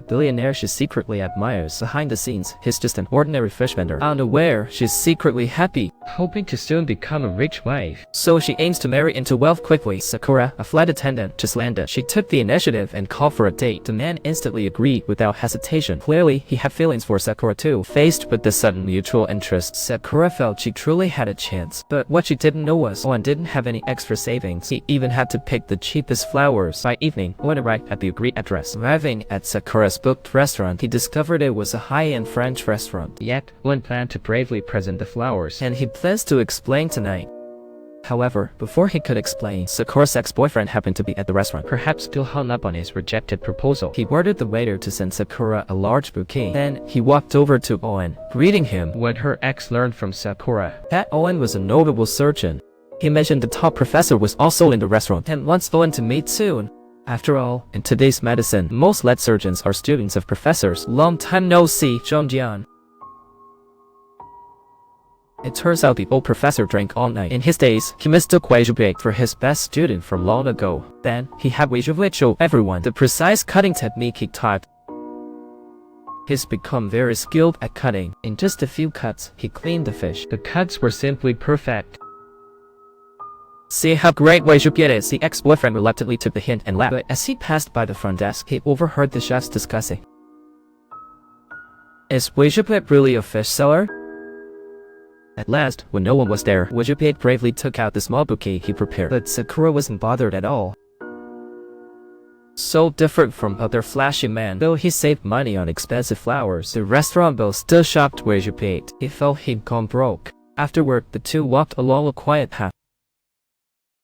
billionaire she secretly admires. Behind the scenes, he's just an ordinary fish vendor. Unaware, she's secretly happy, hoping to soon become a rich wife. So she aims to marry into wealth quickly. Sakura, a flight attendant, just landed. She took the initiative and called for a date. The man instantly agreed without hesitation. Clearly, he had feelings for Sakura too. Faced with the sudden mutual interest, Sakura felt she truly had a chance. But what she didn't know was Owen didn't have any extra savings. He even had to pick the cheapest flowers. By evening, Owen arrived at the agreed address. Arriving at Sakura's booked restaurant, he discovered it was a high-end French restaurant. Yet, Owen planned to bravely present the flowers, and he plans to explain tonight. However, before he could explain, Sakura's ex-boyfriend happened to be at the restaurant, perhaps still hung up on his rejected proposal. He ordered the waiter to send Sakura a large bouquet. Then, he walked over to Owen, greeting him. When her ex learned from Sakura that Owen was a notable surgeon, he mentioned the top professor was also in the restaurant and wants Owen to meet soon. After all, in today's medicine, most lead surgeons are students of professors. Long time no see, Zhongjian. It turns out the old professor drank all night. In his days, he mistook Wei Zhubei for his best student from long ago. Then, he had Wei Zhubei show everyone the precise cutting technique he taught. He's become very skilled at cutting. In just a few cuts, he cleaned the fish. The cuts were simply perfect. See how great Wei Zhubei is. The ex-boyfriend reluctantly took the hint and laughed. But as he passed by the front desk, he overheard the chefs discussing. Is Wei Zhubei really a fish seller? At last, when no one was there, Wei Zhubei bravely took out the small bouquet he prepared. But Sakura wasn't bothered at all. So different from other flashy men, though he saved money on expensive flowers, the restaurant bill still shocked Wei Zhubei. He felt he'd gone broke. Afterward, the two walked along a quiet path.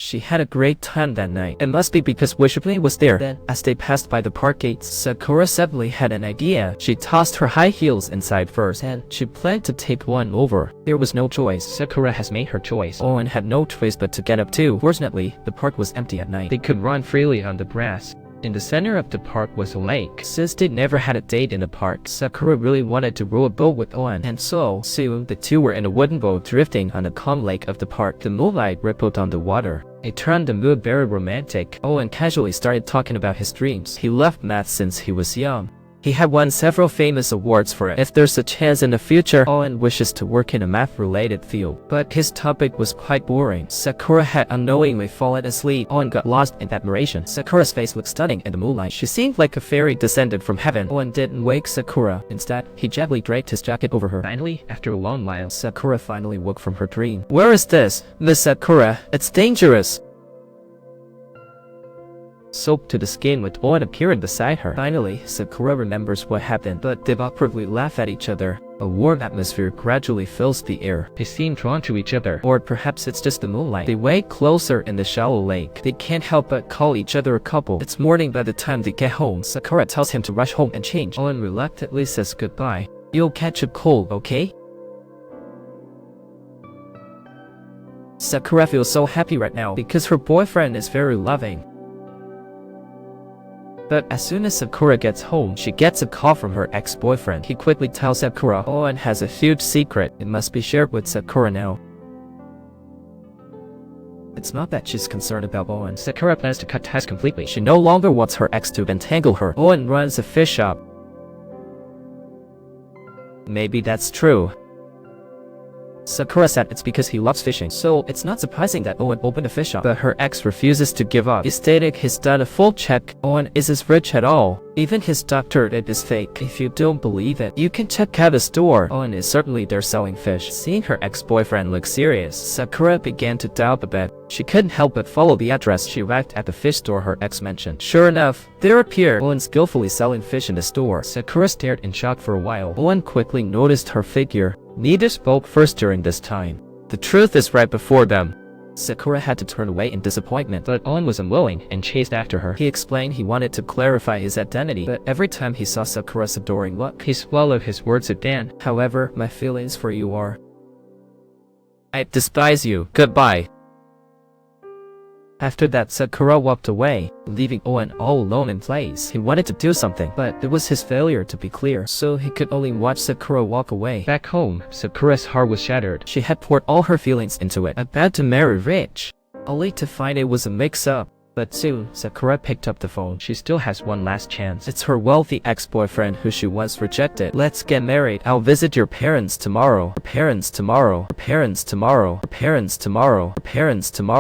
She had a great time that night. It must be because Wei Zhubei was there. Then, as they passed by the park gates, Sakura suddenly had an idea. She tossed her high heels inside first, and she planned to take one over. There was no choice. Sakura has made her choice. Owen had no choice but to get up too. Fortunately, the park was empty at night. They could run freely on the grass. In the center of the park was a lake. Since they never had a date in the park, Sakura really wanted to row a boat with Owen, and so, soon, the two were in a wooden boat drifting on the calm lake of the park. The moonlight rippled on the water. It turned the mood very romantic. Owen casually started talking about his dreams. He loved math since he was young. He had won several famous awards for it. If there's a chance in the future, Owen wishes to work in a math-related field. But his topic was quite boring. Sakura had unknowingly fallen asleep. Owen got lost in admiration. Sakura's face looked stunning in the moonlight. She seemed like a fairy descended from heaven. Owen didn't wake Sakura. Instead, he gently draped his jacket over her. Finally, after a long while, Sakura finally woke from her dream. Where is this? Miss Sakura, it's dangerous. Soaked to the skin with Owen appearing beside her. Finally, Sakura remembers what happened, but they awkwardly laugh at each other. A warm atmosphere gradually fills the air. They seem drawn to each other. Or perhaps it's just the moonlight. They wade closer in the shallow lake. They can't help but call each other a couple. It's morning by the time they get home. Sakura tells him to rush home and change. Owen reluctantly says goodbye. You'll catch a cold, okay? Sakura feels so happy right now because her boyfriend is very loving. But as soon as Sakura gets home, she gets a call from her ex-boyfriend. He quickly tells Sakura Owen has a huge secret. It must be shared with Sakura now. It's not that she's concerned about Owen. Sakura plans to cut ties completely. She no longer wants her ex to entangle her. Owen runs a fish shop. Maybe that's true. Sakura said it's because he loves fishing, so it's not surprising that Owen opened a fish shop. But her ex refuses to give up. He stated he's done a full check. Owen isn't rich at all. Even his doctorate is fake. If you don't believe it, you can check out the store. Owen is certainly there selling fish. Seeing her ex-boyfriend look serious, Sakura began to doubt a bit. She couldn't help but follow the address. She arrived at the fish store her ex mentioned. Sure enough, there appeared Owen skillfully selling fish in the store. Sakura stared in shock for a while. Owen quickly noticed her figure. Neither spoke first during this time. The truth is right before them. Sakura had to turn away in disappointment, but Owen was unwilling and chased after her. He explained he wanted to clarify his identity, but every time he saw Sakura's adoring look, he swallowed his words again. However, my feelings for you are... I despise you. Goodbye. After that, Sakura walked away, leaving Owen all alone in place. He wanted to do something, but it was his failure to be clear, so he could only watch Sakura walk away. Back home, Sakura's heart was shattered. She had poured all her feelings into it, about to marry Rich, only to find it was a mix-up. But soon, Sakura picked up the phone. She still has one last chance. It's her wealthy ex-boyfriend who she once rejected. Let's get married. I'll visit your parents tomorrow. Her parents tomorrow. Her parents tomorrow. Her parents tomorrow. Her parents tomorrow.